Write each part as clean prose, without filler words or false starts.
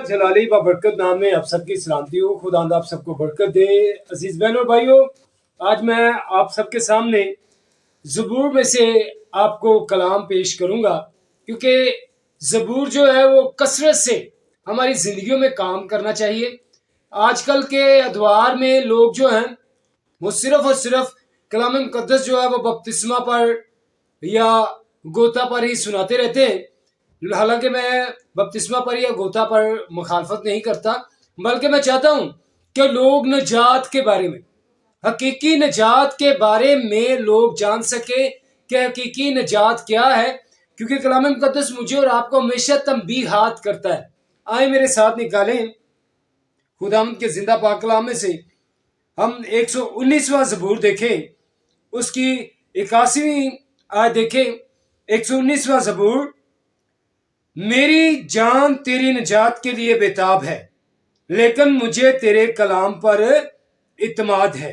जलाली बरकत नाम में आप सबकी सलामती हो। खुदा आप सबको बरकत दे। अजीज बहनों और भाइयों, आज मैं आप सबके सामने ज़बूर में से आपको कलाम पेश करूंगा, क्योंकि ज़बूर जो है वो कसरत से हमारी ज़िंदगियों में काम करना चाहिए। आजकल के अदवार में लोग जो हैं वो सिर्फ और सिर्फ कलाम मुकद्दस जो है वो बपतिस्मा पर या गोता पर ही सुनाते रहते हैं। हालांकि मैं बपतिस्मा पर या गोता पर मुखालफत नहीं करता, बल्कि मैं चाहता हूं कि लोग नजात के बारे में, हकीकी नजात के बारे में लोग जान सके कि हकीकी नजात क्या है, क्योंकि कलाम मुकद्दस मुझे और आपको हमेशा तंबीहात करता है। आए मेरे साथ निकालें खुदावंद के जिंदा पाक कलाम में से हम 119वां ज़बूर देखें, उसकी 81वीं आयत देखें। 119वां ज़बूर, मेरी जान तेरी निजात के लिए बेताब है, लेकिन मुझे तेरे कलाम पर इत्मीनान है।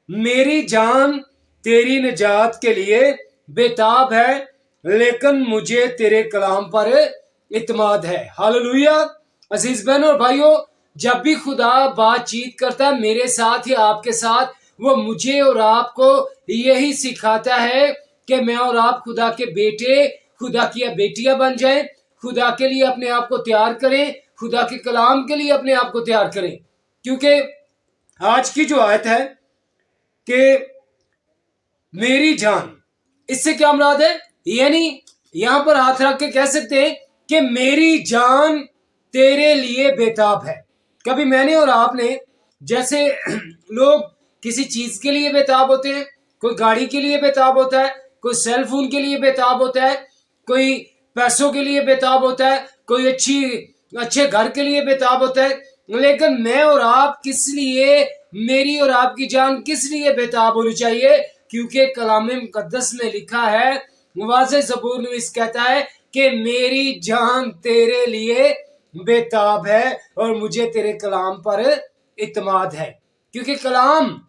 मेरी जान तेरी निजात के लिए बेताब है, लेकिन मुझे तेरे कलाम पर इत्मीनान है। हालेलुया। अजीज बहनों और भाइयों, जब भी खुदा बातचीत करता है मेरे साथ या आपके साथ, वो मुझे और आपको यही सिखाता है कि मैं और आप खुदा के बेटे, खुदा की बेटियां बन जाएं, खुदा के लिए अपने आप को तैयार करें, खुदा के कलाम के लिए अपने आप को तैयार करें। क्योंकि आज की जो आयत है कि मेरी जान, इससे क्या मुराद है? यानी यहां पर हाथ रख के कह सकते हैं कि मेरी जान तेरे लिए बेताब है। कभी मैंने और आपने, जैसे लोग किसी चीज के लिए बेताब होते हैं, कोई गाड़ी के लिए बेताब होता है, कोई सेल फोन के लिए बेताब होता है, कोई पैसों के लिए बेताब होता है, कोई अच्छे घर के लिए बेताब होता है, लेकिन मैं और आप किस लिए, मेरी और आपकी जान किस लिए बेताब होनी चाहिए? क्योंकि कलाम मुकद्दस में लिखा है, वाज़े ज़बूर नवीस कहता है कि मेरी जान तेरे लिए बेताब है और मुझे तेरे कलाम पर इत्मीनान है। क्योंकि कलाम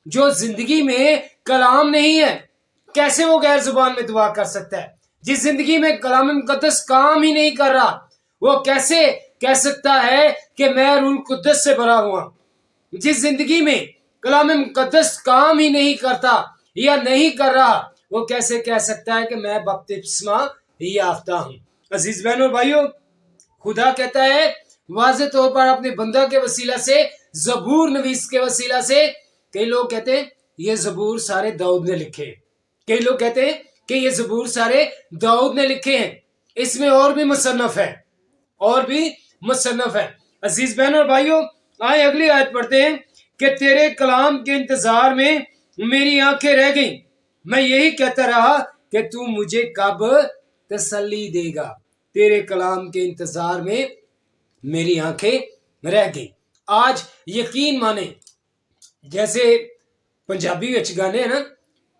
जो जिंदगी में कलाम नहीं है, कैसे वो गैर जुबान में दुआ कर सकता है? जिस जिंदगी में कलाम मुकद्दस काम ही नहीं कर रहा, वो कैसे कह सकता है कि मैं रूह कुद्दस से भरा हुआ? जिस जिंदगी में कलाम मुकद्दस काम ही नहीं करता या नहीं कर रहा, वो कैसे कह सकता है कि मैं बपतिस्मा याफ्ता हूं? अजीज बहनों भाइयों, खुदा कहता है वाज़े तौर पर अपने बंदा के वसीला से, ज़बूर नवीस के वसीला से। कई लोग कहते हैं ये ज़बूर सारे दाऊद ने लिखे, कई लोग कहते हैं कि ये ज़बूर सारे दाऊद ने लिखे हैं, इसमें और भी मुसन्नफ है, और भी मुसन्नफ है। अजीज बहनों और भाइयों, आए अगली आयत पढ़ते हैं कि तेरे कलाम के इंतजार में मेरी आंखें रह गईं, मैं यही कहता रहा कि तू मुझे कब तसल्ली देगा। तेरे कलाम के इंतजार में मेरी आंखें रह गई। आज यकीन माने, जैसे पंजाबी विच गाने हैं ना,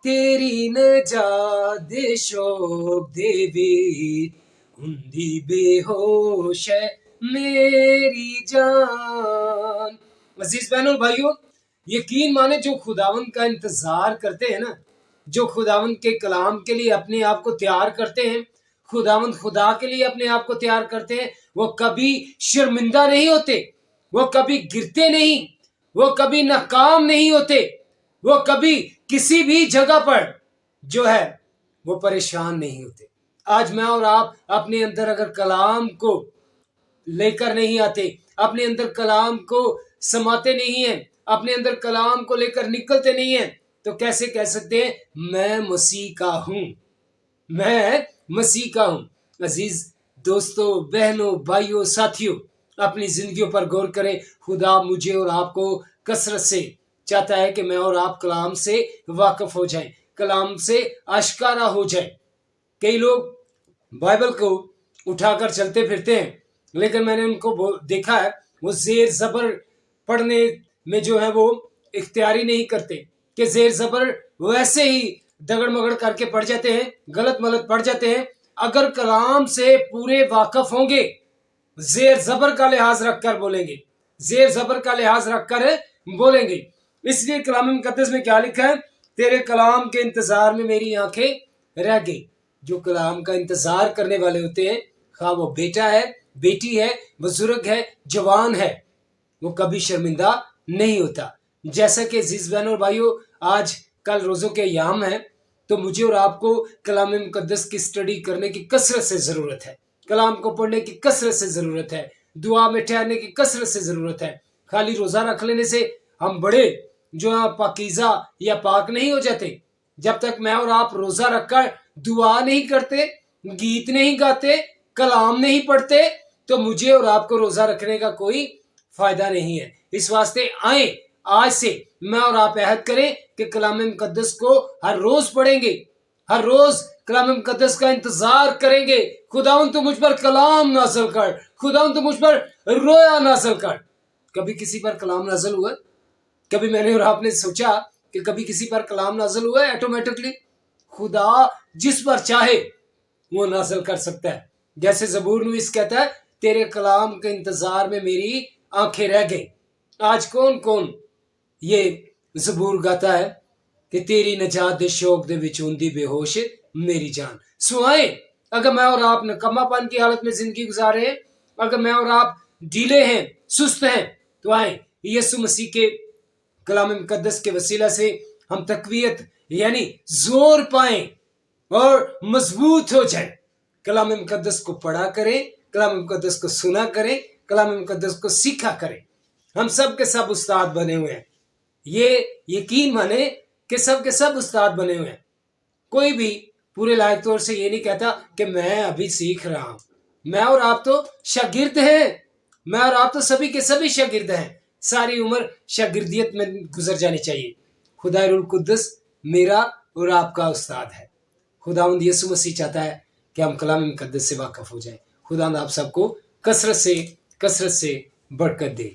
तेरी नजात दे शौक दे वीर हुंदी बेहोश है मेरी जान। अजीज बहनों भाइयों, यकीन माने जो खुदावंद का इंतजार करते हैं ना, जो खुदावंद के कलाम के लिए अपने आप को तैयार करते हैं, खुदावंद खुदा के लिए अपने आप को तैयार करते हैं, वो कभी शर्मिंदा नहीं होते, वो कभी गिरते नहीं, वो कभी नाकाम नहीं होते, वो कभी किसी भी जगह पर जो है वो परेशान नहीं होते। आज मैं और आप अपने अंदर अगर कलाम को लेकर नहीं आते, अपने अंदर कलाम को समाते नहीं हैं, अपने अंदर कलाम को लेकर निकलते नहीं हैं, तो कैसे कह सकते हैं मैं मसीह का हूं, मैं मसीह का हूं? अजीज दोस्तों, बहनों, भाइयों, साथियों, अपनी जिंदगियों पर गौर करें। खुदा मुझे और आपको कसरत से चाहता है कि मैं और आप कलाम से वाकिफ हो जाएं, कलाम से आश्कारा हो जाएं। कई लोग बाइबल को उठाकर चलते फिरते हैं, लेकिन मैंने उनको देखा है वो जेर जबर पढ़ने में जो है वो इख्तियारी नहीं करते, कि जेर जबर वैसे ही दगड़ मगड़ करके पढ़ जाते हैं, गलत मलत पढ़ जाते हैं। अगर कलाम से पूरे वाकिफ होंगे, जेर जबर का लिहाज रखकर बोलेंगे, जेर जबर का लिहाज रखकर बोलेंगे। इसलिए कलाम मुकद्दस में क्या लिखा है? तेरे कलाम के इंतजार में मेरी आंखें रह गई। जो कलाम का इंतजार करने वाले होते हैं, खा वो बेटा है, بیٹی ہے, بزرگ ہے, جوان ہے, وہ کبھی شرمندہ نہیں ہوتا. جیسا کہ عزیز بہنوں اور بھائیوں, آج کل روزوں کے ایام ہیں, تو مجھے اور آپ کو کلام مقدس کی اسٹڈی کرنے کی کثرت سے ضرورت ہے, کلام کو پڑھنے کی کثرت سے ضرورت ہے, دعا میں ٹھہرنے کی کثرت سے ضرورت ہے. خالی روزہ رکھ لینے سے ہم بڑے جو پاکیزہ یا پاک نہیں ہو جاتے. جب تک میں اور آپ روزہ رکھ کر دعا نہیں کرتے, گیت نہیں گاتے, کلام نہیں پڑھتے, تو مجھے اور آپ کو روزہ رکھنے کا کوئی فائدہ نہیں ہے. اس واسطے آئیں آج سے میں اور آپ عہد کریں کہ کلام مقدس کو ہر روز پڑھیں گے, ہر روز کلام مقدس کا انتظار کریں گے. خداوند تو مجھ پر کلام نازل کر, خداوند تو مجھ پر رویا نازل کر. کبھی کسی پر کلام نازل ہوا؟ کبھی میں نے اور آپ نے سوچا کہ کبھی کسی پر کلام نازل ہوا ہے آٹومیٹکلی؟ خدا جس پر چاہے وہ نازل کر سکتا ہے. جیسے زبور نویس کہتا ہے, تیرے کلام کے انتظار میں میری آنکھیں رہ گئی. آج کون کون یہ زبور گاتا ہے کہ تیری نجات دے شوق دے وچ ہوندی بے ہوش میری جان. سو آئیں, اگر میں اور آپ نکما پن کی حالت میں زندگی گزارے ہیں, اگر میں اور آپ ڈھیلے ہیں, سست ہیں, تو آئیں یسوع مسیح کے کلام مقدس کے وسیلہ سے ہم تقویت یعنی زور پائیں اور مضبوط ہو جائیں. کلام مقدس کو پڑھا کریں, کلام مقدس کو سنا کریں, کلام مقدس کو سیکھا کریں. ہم سب کے سب استاد بنے ہوئے ہیں, یہ یقین مانے کہ سب کے سب استاد بنے ہوئے ہیں. کوئی بھی پورے لائق طور سے یہ نہیں کہتا کہ میں ابھی سیکھ رہا ہوں. میں اور آپ تو شاگرد ہیں, میں اور آپ تو سبھی کے سبھی شاگرد ہیں. ساری عمر شاگردیت میں گزر جانی چاہیے. خدا روح القدس میرا اور آپ کا استاد ہے. خداوند یسوع مسیح چاہتا ہے کہ ہم کلام مقدس سے واقف ہو جائیں. خداوند آپ سب کو کثرت سے برکت دے.